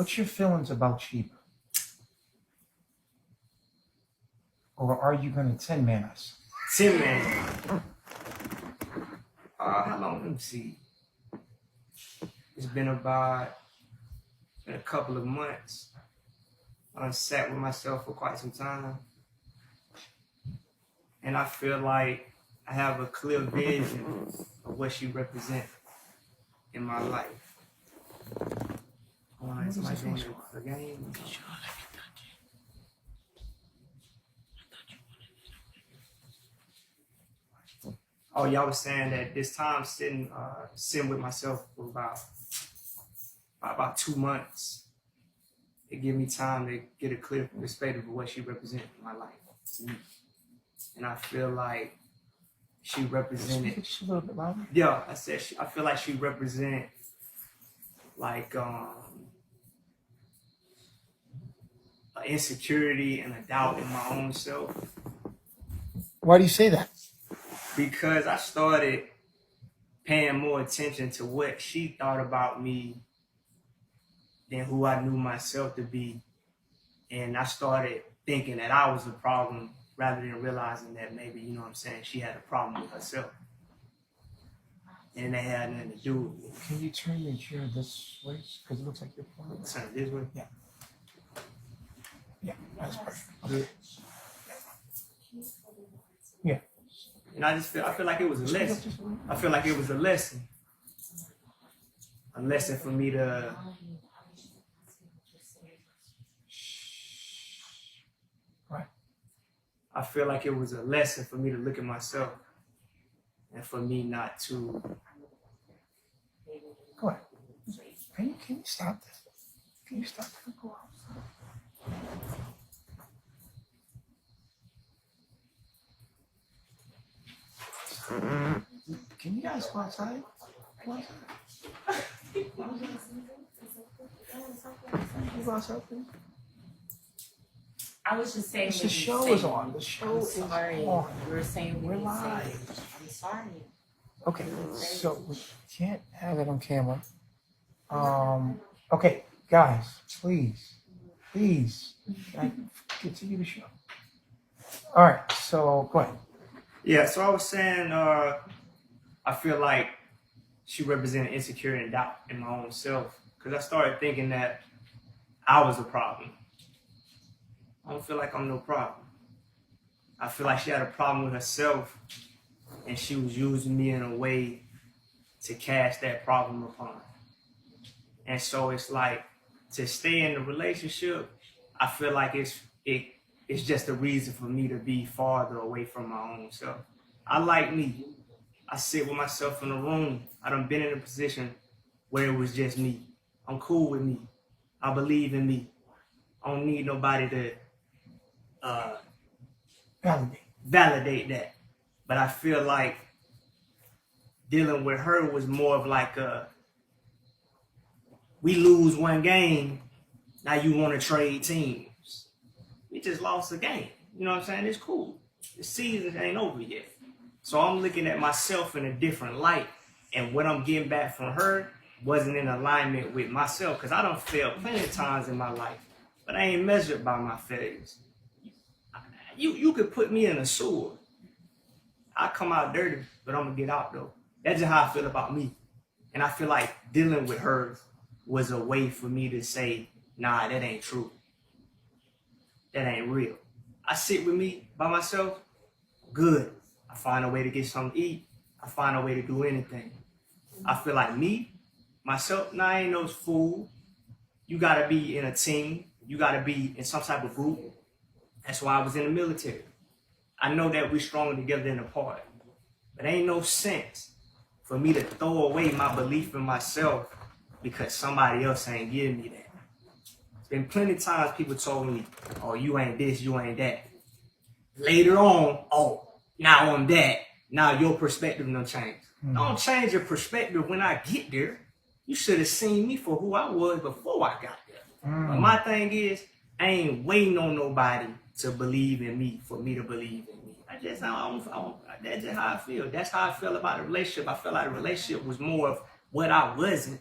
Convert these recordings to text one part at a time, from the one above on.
What's your feelings about Sheeba? Or are you going to 10-man us? 10-man. How long? Let me see. It's been a couple of months. I sat with myself for quite some time. And I feel like I have a clear vision of what she represents in my life. It's my game. Oh, y'all was saying that this time sitting with myself for about 2 months. It gave me time to get a clear perspective of what she represents in my life to me. And I feel like she represented. Just a little bit louder. Yeah, I feel like she represents like insecurity and a doubt in my own self. Why do you say that? Because I started paying more attention to what she thought about me than who I knew myself to be. And I started thinking that I was the problem rather than realizing that maybe, you know what I'm saying, she had a problem with herself. And they had nothing to do with me. Can you turn your chair this way? Because it looks like you're pulling. Turn it this way? Yeah. Yeah, that's perfect. Good. Yeah. And I feel like it was a lesson. I feel like it was a lesson. A lesson for me to Right. I feel like it was a lesson for me to look at myself and for me not to. Go ahead. Can you stop this? Can you stop this? Go out. Can you guys go outside? Go outside. Go outside, please. I was just saying. The show is on. The show is on. You were saying we're live. I'm sorry. Okay, so we can't have it on camera. Okay, guys, please, continue the show. All right, so go ahead. Yeah, so I was saying, I feel like she represented insecurity and doubt in my own self because I started thinking that I was a problem. I don't feel like I'm no problem. I feel like she had a problem with herself and she was using me in a way to cast that problem upon her. And so it's like to stay in the relationship, I feel like it's just a reason for me to be farther away from my own self. I like me. I sit with myself in a room. I done been in a position where it was just me. I'm cool with me. I believe in me. I don't need nobody to validate that. But I feel like dealing with her was more of like we lose one game, now you want to trade teams. We just lost a game. You know what I'm saying? It's cool. The season ain't over yet. So I'm looking at myself in a different light. And what I'm getting back from her wasn't in alignment with myself. Because I done failed plenty of times in my life. But I ain't measured by my failures. You could put me in a sewer. I come out dirty, but I'm going to get out though. That's just how I feel about me. And I feel like dealing with her was a way for me to say, nah, that ain't true. That ain't real. I sit with me by myself, good. I find a way to get something to eat. I find a way to do anything. I feel like me, myself, nah, I ain't no fool. You gotta be in a team. You gotta be in some type of group. That's why I was in the military. I know that we're stronger together than apart. But ain't no sense for me to throw away my belief in myself because somebody else ain't giving me that. There's been plenty of times people told me, oh, you ain't this, you ain't that. Later on, oh, now I'm that. Now your perspective don't change. Don't change your perspective when I get there. You should have seen me for who I was before I got there. But my thing is, I ain't waiting on nobody to believe in me for me to believe in me. That's just how I feel. That's how I feel about the relationship. I feel like the relationship was more of what I wasn't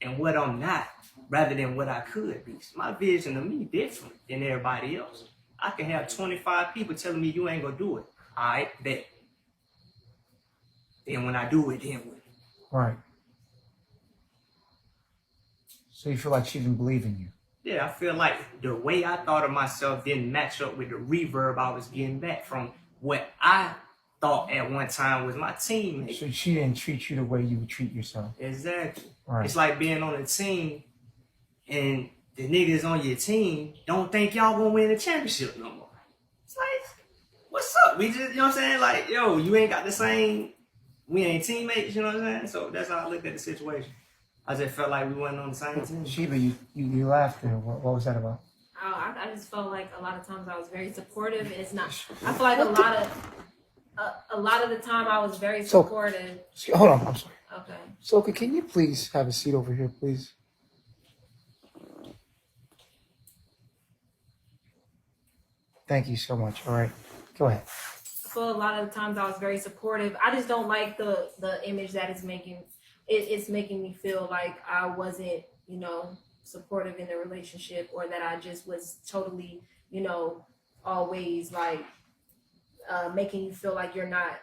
and what I'm not. rather than what I could be. So my vision of me different than everybody else. I can have 25 people telling me you ain't gonna do it. All right, bet. Then when I do it, then what? Right. So you feel like she didn't believe in you? Yeah, I feel like the way I thought of myself didn't match up with the reverb I was getting back from what I thought at one time was my teammate. So she didn't treat you the way you would treat yourself? Exactly. Right. It's like being on a team and the niggas on your team don't think y'all gonna win the championship no more. It's like, what's up? We just, you know what I'm saying? Like, yo, you ain't got the same, we ain't teammates, you know what I'm saying? So that's how I looked at the situation. I just felt like we wasn't on the same team. Sheba, you laughed there. What was that about? Oh, I just felt like a lot of times I was very supportive, and it's not. I feel like a lot of the time I was very supportive. Hold on, I'm sorry. Okay. Soka, can you please have a seat over here, please? Thank you so much. All right, go ahead. I feel a lot of the times I was very supportive. I just don't like the image that it's making. It's making me feel like I wasn't, supportive in the relationship, or that I just was totally, always like making you feel like you're not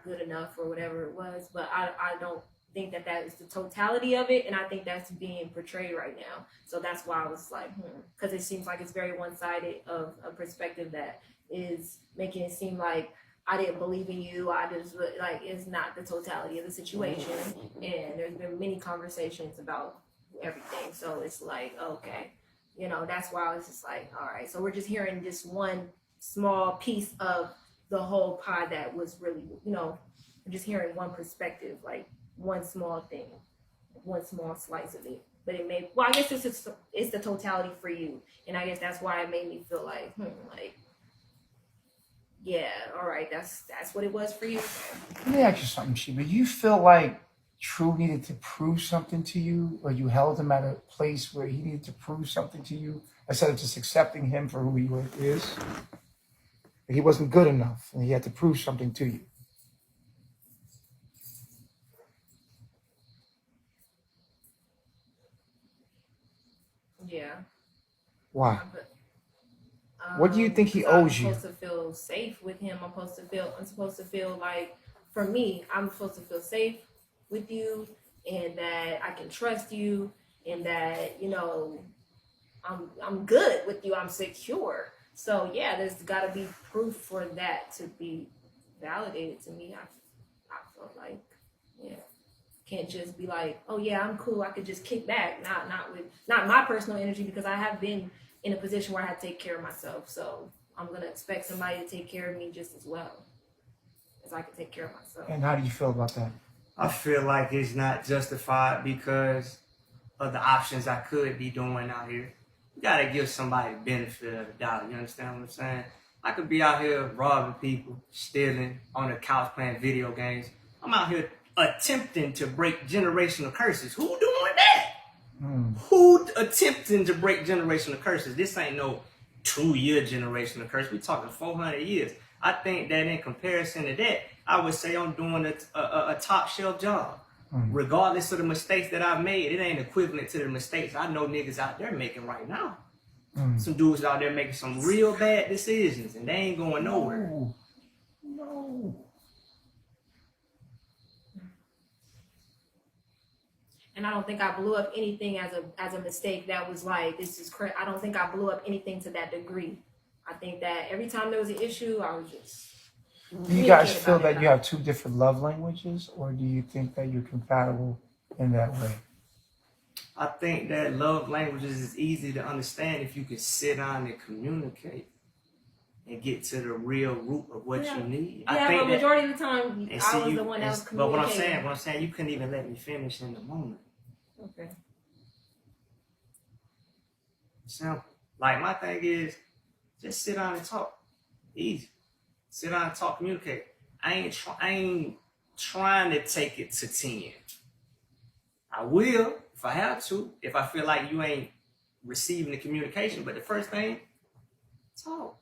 good enough or whatever it was. But I don't think that is the totality of it, and I think that's being portrayed right now. So that's why I was like, because it seems like it's very one-sided of a perspective that is making it seem like I didn't believe in you. I just like, it's not the totality of the situation. And there's been many conversations about everything. So it's like, okay, that's why I was just like, all right. So we're just hearing this one small piece of the whole pie that was really, we're just hearing one perspective, like one small thing, one small slice of it. But it may, I guess it's the totality for you. And I guess that's why it made me feel like, yeah, all right, that's what it was for you. Let me ask you something, Sheba. You feel like True needed to prove something to you, or you held him at a place where he needed to prove something to you, instead of just accepting him for who he is? He wasn't good enough, and he had to prove something to you. Yeah. Why? What do you think he owes you? I'm supposed to feel safe with him. I'm supposed to feel like, for me, I'm supposed to feel safe with you, and that I can trust you, and that, I'm good with you. I'm secure. So yeah, there's got to be proof for that to be validated to me. I feel like, yeah, can't just be like, oh yeah, I'm cool, I could just kick back. Not my personal energy, because I have been in a position where I had to take care of myself. So I'm gonna expect somebody to take care of me just as well as I can take care of myself. And how do you feel about that? I feel like it's not justified because of the options I could be doing out here. You gotta give somebody the benefit of the doubt. You understand what I'm saying? I could be out here robbing people, stealing, on the couch playing video games. I'm out here attempting to break generational curses. Who doing that? Who attempting to break generational curses? This ain't no 2-year generational curse. We talking 400 years. I think that in comparison to that, I would say I'm doing a top shelf job. Regardless of the mistakes that I've made, it ain't equivalent to the mistakes I know niggas out there making right now. Some dudes out there making some real bad decisions, and they ain't going nowhere. No. And I don't think I blew up anything as a mistake that was like, this is crazy. I don't think I blew up anything to that degree. I think that every time there was an issue, I was just... Do you guys feel that you have two different love languages, or do you think that you're compatible in that way? I think that love languages is easy to understand if you can sit down and communicate and get to the real root of what you need. Yeah, I think but majority of the time, I was the one that was communicating. But what I'm saying, you couldn't even let me finish in the moment. Okay. Simple. Like, my thing is, just sit down and talk. Easy. Sit down and talk, communicate. I ain't trying to take it to 10. I will if I have to, if I feel like you ain't receiving the communication. But the first thing, talk.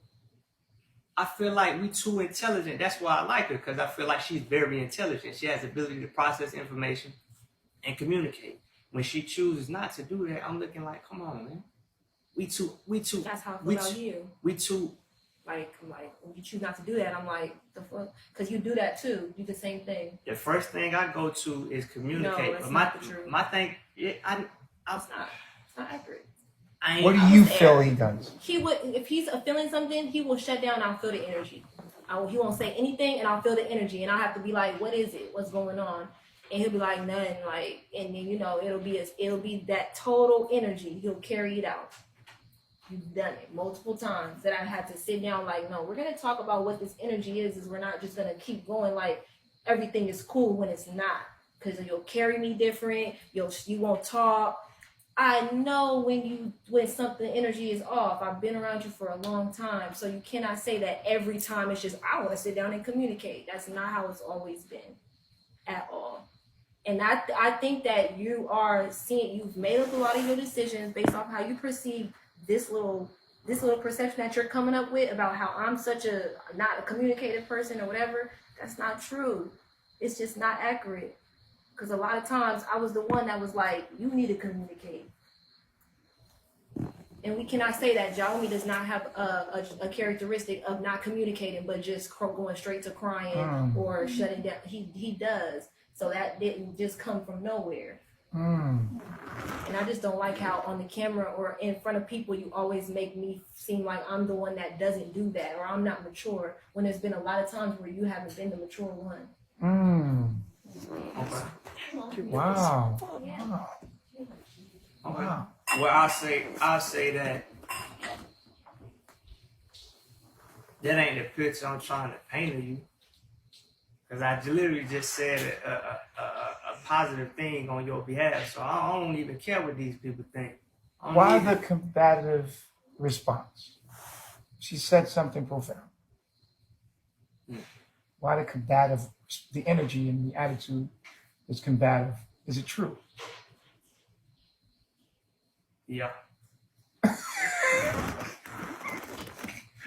I feel like we too intelligent. That's why I like her, because I feel like she's very intelligent. She has the ability to process information and communicate. When she chooses not to do that, I'm looking like, come on, man. We too. That's how I feel we about too, you. we too. Like, I'm like, when you choose not to do that, I'm like, the fuck? Because you do that too. You do the same thing. The first thing I go to is communicate. No, that's but not the truth. my thing, It's not accurate. I ain't, What do you feel he does? He would, if he's feeling something, he will shut down. I'll feel the energy. He won't say anything, and I'll feel the energy, and I'll have to be like, "What is it? What's going on?" And he'll be like, "Nothing." Like, and then it'll be that total energy. He'll carry it out. You've done it multiple times that I had to sit down. Like, no, we're gonna talk about what this energy is. We're not just gonna keep going like everything is cool when it's not. Because you'll carry me different. You won't talk. I know when something energy is off. I've been around you for a long time, so you cannot say that every time it's just I want to sit down and communicate. That's not how it's always been, at all. And I think that you've made up a lot of your decisions based off how you perceive this little perception that you're coming up with about how I'm not a communicative person or whatever. That's not true. It's just not accurate. Because a lot of times I was the one that was like, you need to communicate. And we cannot say that Jaume does not have a characteristic of not communicating, but just going straight to crying or shutting down. He does. So that didn't just come from nowhere. And I just don't like how on the camera or in front of people, you always make me seem like I'm the one that doesn't do that or I'm not mature, when there's been a lot of times where you haven't been the mature one. Okay. Wow. Yeah. Wow. Okay. Wow. Well, I'll say that ain't the picture I'm trying to paint of you. Because I literally just said a positive thing on your behalf. So I don't even care what these people think. Why the combative response? She said something profound. Why the combative, the energy and the attitude is combative? Is it true? Yeah.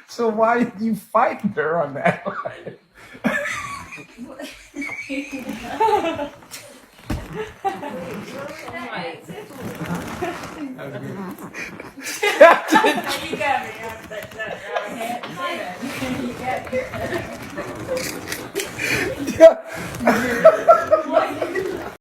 So why did you fight her on that? You got me. You got me.